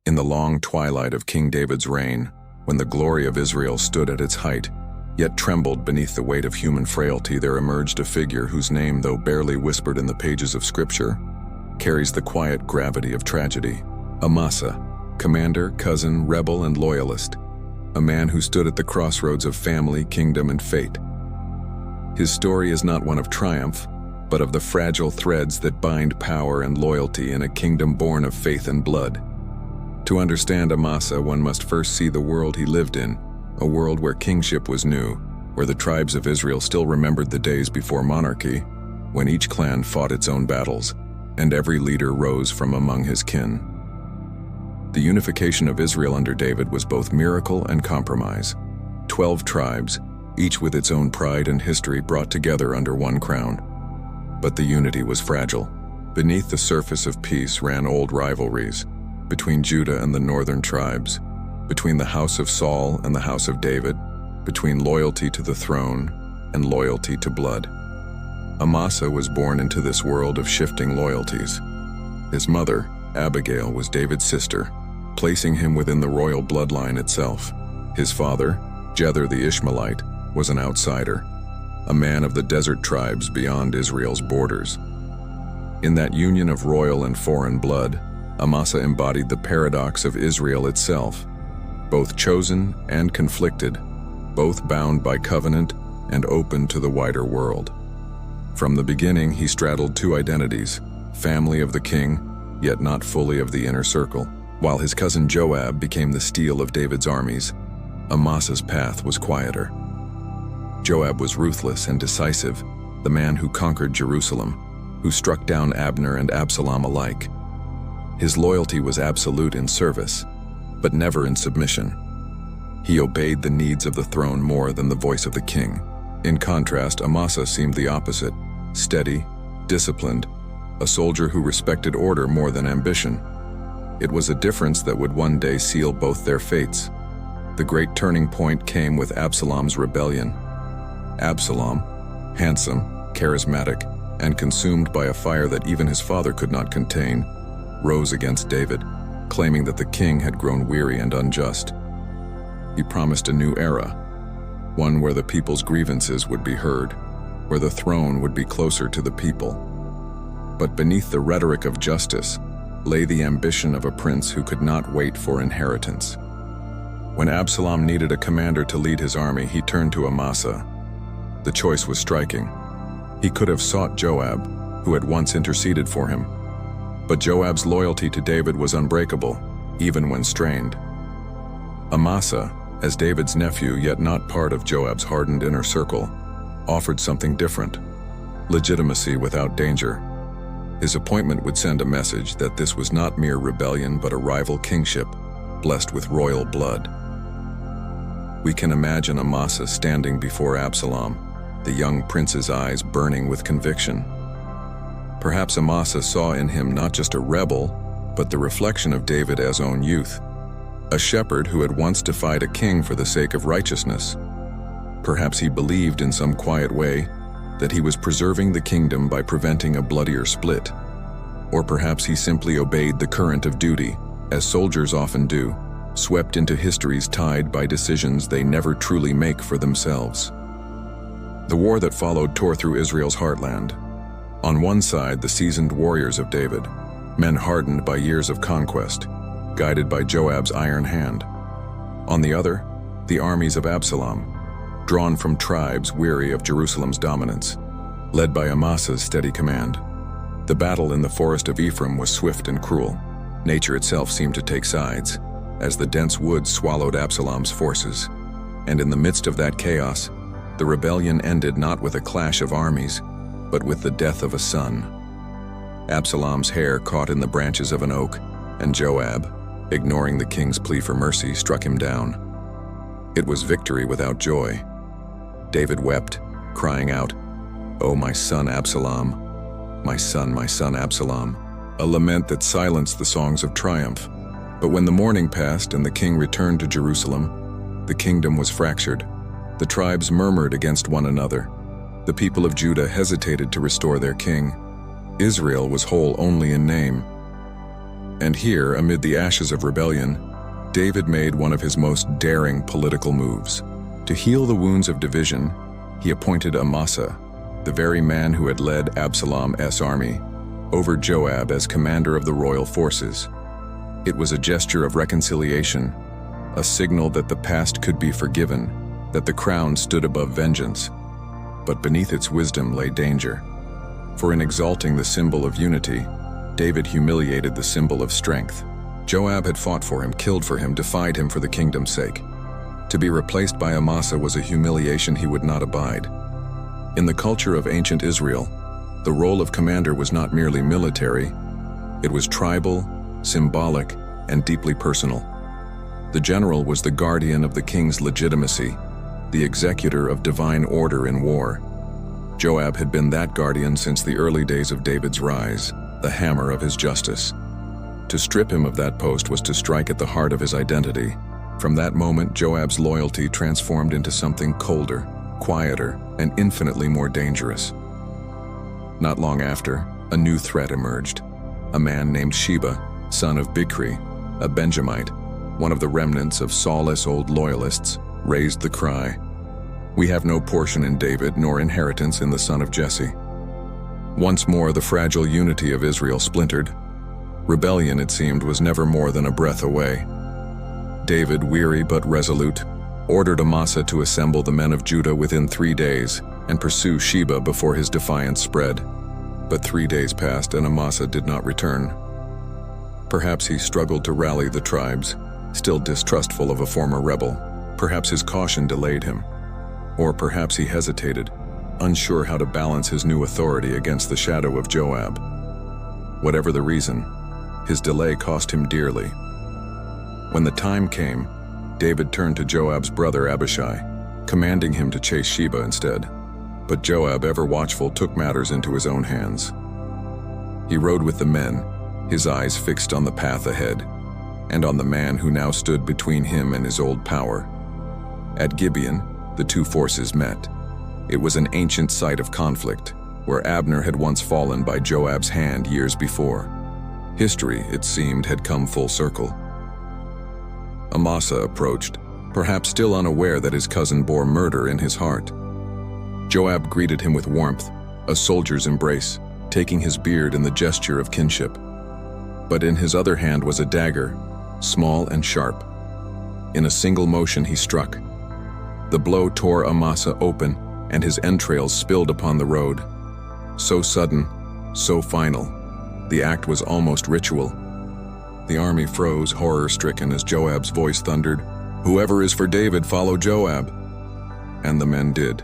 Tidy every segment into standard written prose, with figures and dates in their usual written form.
In the long twilight of King David's reign, when the glory of Israel stood at its height, yet trembled beneath the weight of human frailty, there emerged a figure whose name, though barely whispered in the pages of Scripture, carries the quiet gravity of tragedy. Amasa, commander, cousin, rebel, and loyalist, a man who stood at the crossroads of family, kingdom, and fate. His story is not one of triumph, but of the fragile threads that bind power and loyalty in a kingdom born of faith and blood. To understand Amasa, one must first see the world he lived in, a world where kingship was new, where the tribes of Israel still remembered the days before monarchy, when each clan fought its own battles, and every leader rose from among his kin. The unification of Israel under David was both miracle and compromise. 12 tribes, each with its own pride and history, brought together under one crown. But the unity was fragile. Beneath the surface of peace ran old rivalries, between Judah and the northern tribes, between the house of Saul and the house of David, between loyalty to the throne and loyalty to blood. Amasa was born into this world of shifting loyalties. His mother, Abigail, was David's sister, placing him within the royal bloodline itself. His father, Jether the Ishmaelite, was an outsider, a man of the desert tribes beyond Israel's borders. In that union of royal and foreign blood, Amasa embodied the paradox of Israel itself, both chosen and conflicted, both bound by covenant and open to the wider world. From the beginning, he straddled two identities, family of the king, yet not fully of the inner circle. While his cousin Joab became the steel of David's armies, Amasa's path was quieter. Joab was ruthless and decisive, the man who conquered Jerusalem, who struck down Abner and Absalom alike. His loyalty was absolute in service, but never in submission. He obeyed the needs of the throne more than the voice of the king. In contrast, Amasa seemed the opposite, steady, disciplined, a soldier who respected order more than ambition. It was a difference that would one day seal both their fates. The great turning point came with Absalom's rebellion. Absalom, handsome, charismatic, and consumed by a fire that even his father could not contain, rose against David, claiming that the king had grown weary and unjust. He promised a new era, one where the people's grievances would be heard, where the throne would be closer to the people. But beneath the rhetoric of justice lay the ambition of a prince who could not wait for inheritance. When Absalom needed a commander to lead his army, he turned to Amasa. The choice was striking. He could have sought Joab, who had once interceded for him. But Joab's loyalty to David was unbreakable, even when strained. Amasa, as David's nephew yet not part of Joab's hardened inner circle, offered something different: legitimacy without danger. His appointment would send a message that this was not mere rebellion but a rival kingship, blessed with royal blood. We can imagine Amasa standing before Absalom, the young prince's eyes burning with conviction. Perhaps Amasa saw in him not just a rebel, but the reflection of David's own youth, a shepherd who had once defied a king for the sake of righteousness. Perhaps he believed in some quiet way that he was preserving the kingdom by preventing a bloodier split. Or perhaps he simply obeyed the current of duty, as soldiers often do, swept into histories tied by decisions they never truly make for themselves. The war that followed tore through Israel's heartland. On one side, the seasoned warriors of David, men hardened by years of conquest, guided by Joab's iron hand. On the other, the armies of Absalom, drawn from tribes weary of Jerusalem's dominance, led by Amasa's steady command. The battle in the forest of Ephraim was swift and cruel. Nature itself seemed to take sides, as the dense woods swallowed Absalom's forces. And in the midst of that chaos, the rebellion ended not with a clash of armies, but with the death of a son. Absalom's hair caught in the branches of an oak, and Joab, ignoring the king's plea for mercy, struck him down. It was victory without joy. David wept, crying out, "Oh, my son Absalom, my son Absalom," a lament that silenced the songs of triumph. But when the mourning passed and the king returned to Jerusalem, the kingdom was fractured. The tribes murmured against one another. The people of Judah hesitated to restore their king. Israel was whole only in name. And here, amid the ashes of rebellion, David made one of his most daring political moves. To heal the wounds of division, he appointed Amasa, the very man who had led Absalom's army, over Joab as commander of the royal forces. It was a gesture of reconciliation, a signal that the past could be forgiven, that the crown stood above vengeance. But beneath its wisdom lay danger. For in exalting the symbol of unity, David humiliated the symbol of strength. Joab had fought for him, killed for him, defied him for the kingdom's sake. To be replaced by Amasa was a humiliation he would not abide. In the culture of ancient Israel, the role of commander was not merely military, it was tribal, symbolic, and deeply personal. The general was the guardian of the king's legitimacy, the executor of divine order in war. Joab had been that guardian since the early days of David's rise, the hammer of his justice. To strip him of that post was to strike at the heart of his identity. From that moment, Joab's loyalty transformed into something colder, quieter, and infinitely more dangerous. Not long after, a new threat emerged. A man named Sheba, son of Bichri, a Benjamite, one of the remnants of Saul's old loyalists, raised the cry, "We have no portion in David, nor inheritance in the son of Jesse." Once more, the fragile unity of Israel splintered. Rebellion, it seemed, was never more than a breath away. David, weary but resolute, ordered Amasa to assemble the men of Judah within 3 days and pursue Sheba before his defiance spread. But 3 days passed and Amasa did not return. Perhaps he struggled to rally the tribes, still distrustful of a former rebel. Perhaps his caution delayed him. Or perhaps he hesitated, unsure how to balance his new authority against the shadow of Joab. Whatever the reason, his delay cost him dearly. When the time came, David turned to Joab's brother Abishai, commanding him to chase Sheba instead. But Joab, ever watchful, took matters into his own hands. He rode with the men, his eyes fixed on the path ahead, and on the man who now stood between him and his old power. At Gibeon, the two forces met. It was an ancient site of conflict, where Abner had once fallen by Joab's hand years before. History, it seemed, had come full circle. Amasa approached, perhaps still unaware that his cousin bore murder in his heart. Joab greeted him with warmth, a soldier's embrace, taking his beard in the gesture of kinship. But in his other hand was a dagger, small and sharp. In a single motion he struck. The blow tore Amasa open, and his entrails spilled upon the road. So sudden, so final, the act was almost ritual. The army froze, horror-stricken, as Joab's voice thundered, "Whoever is for David, follow Joab." And the men did.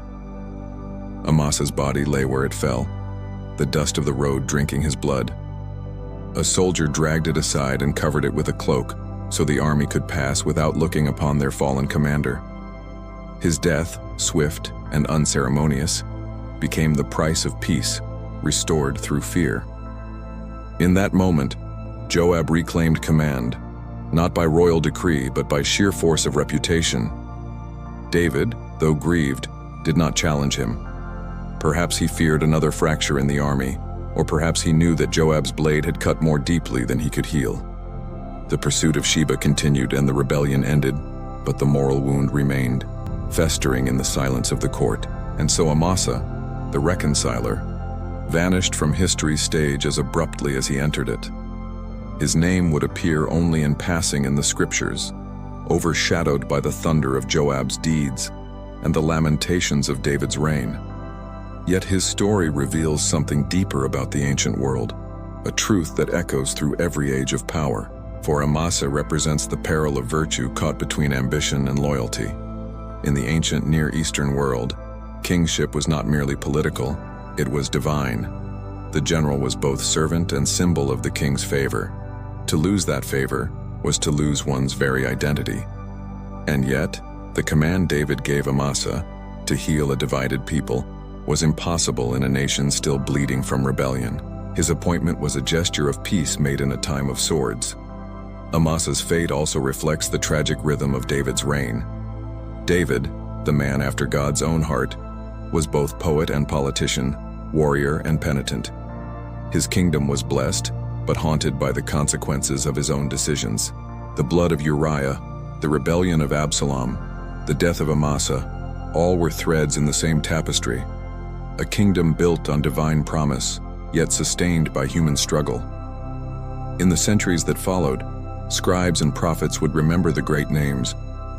Amasa's body lay where it fell, the dust of the road drinking his blood. A soldier dragged it aside and covered it with a cloak, so the army could pass without looking upon their fallen commander. His death, swift and unceremonious, became the price of peace, restored through fear. In that moment, Joab reclaimed command, not by royal decree but by sheer force of reputation. David, though grieved, did not challenge him. Perhaps he feared another fracture in the army, or perhaps he knew that Joab's blade had cut more deeply than he could heal. The pursuit of Sheba continued and the rebellion ended, but the moral wound remained, festering in the silence of the court. And so Amasa, the reconciler, vanished from history's stage as abruptly as he entered it. His name would appear only in passing in the scriptures, overshadowed by the thunder of Joab's deeds and the lamentations of David's reign. Yet his story reveals something deeper about the ancient world, a truth that echoes through every age of power. For Amasa represents the peril of virtue caught between ambition and loyalty. In the ancient Near Eastern world, kingship was not merely political, it was divine. The general was both servant and symbol of the king's favor. To lose that favor was to lose one's very identity. And yet, the command David gave Amasa, to heal a divided people, was impossible in a nation still bleeding from rebellion. His appointment was a gesture of peace made in a time of swords. Amasa's fate also reflects the tragic rhythm of David's reign. David, the man after God's own heart, was both poet and politician, warrior and penitent. His kingdom was blessed, but haunted by the consequences of his own decisions. The blood of Uriah, the rebellion of Absalom, the death of Amasa, all were threads in the same tapestry. A kingdom built on divine promise, yet sustained by human struggle. In the centuries that followed, scribes and prophets would remember the great names,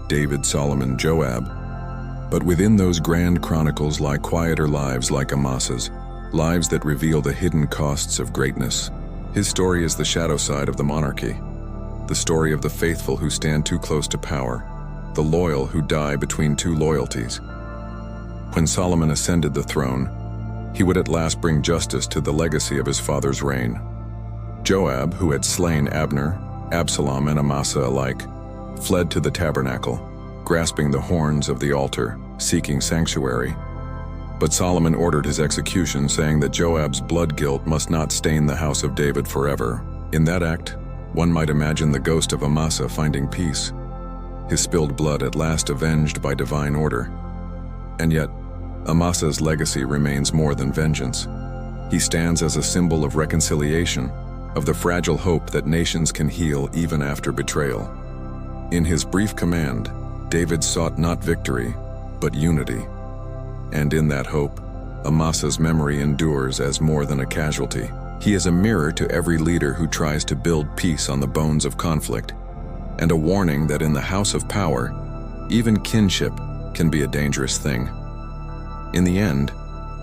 David, Solomon, Joab. But within those grand chronicles lie quieter lives like Amasa's, lives that reveal the hidden costs of greatness. His story is the shadow side of the monarchy, the story of the faithful who stand too close to power, the loyal who die between two loyalties. When Solomon ascended the throne, he would at last bring justice to the legacy of his father's reign. Joab, who had slain Abner, Absalom, and Amasa alike, fled to the tabernacle, grasping the horns of the altar, seeking sanctuary. But Solomon ordered his execution, saying that Joab's blood guilt must not stain the house of David forever. In that act, one might imagine the ghost of Amasa finding peace, his spilled blood at last avenged by divine order. And yet, Amasa's legacy remains more than vengeance. He stands as a symbol of reconciliation, of the fragile hope that nations can heal even after betrayal. In his brief command, David sought not victory, but unity. And in that hope, Amasa's memory endures as more than a casualty. He is a mirror to every leader who tries to build peace on the bones of conflict, and a warning that in the house of power, even kinship can be a dangerous thing. In the end,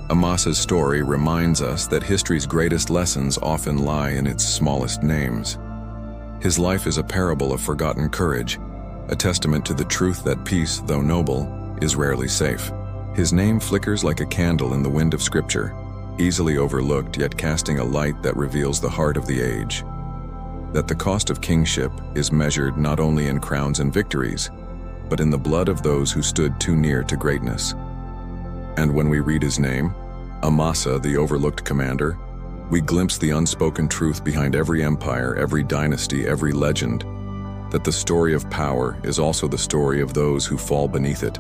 Amasa's story reminds us that history's greatest lessons often lie in its smallest names. His life is a parable of forgotten courage, a testament to the truth that peace, though noble, is rarely safe. His name flickers like a candle in the wind of Scripture, easily overlooked yet casting a light that reveals the heart of the age. That the cost of kingship is measured not only in crowns and victories, but in the blood of those who stood too near to greatness. And when we read his name, Amasa, the overlooked commander, we glimpse the unspoken truth behind every empire, every dynasty, every legend, that the story of power is also the story of those who fall beneath it.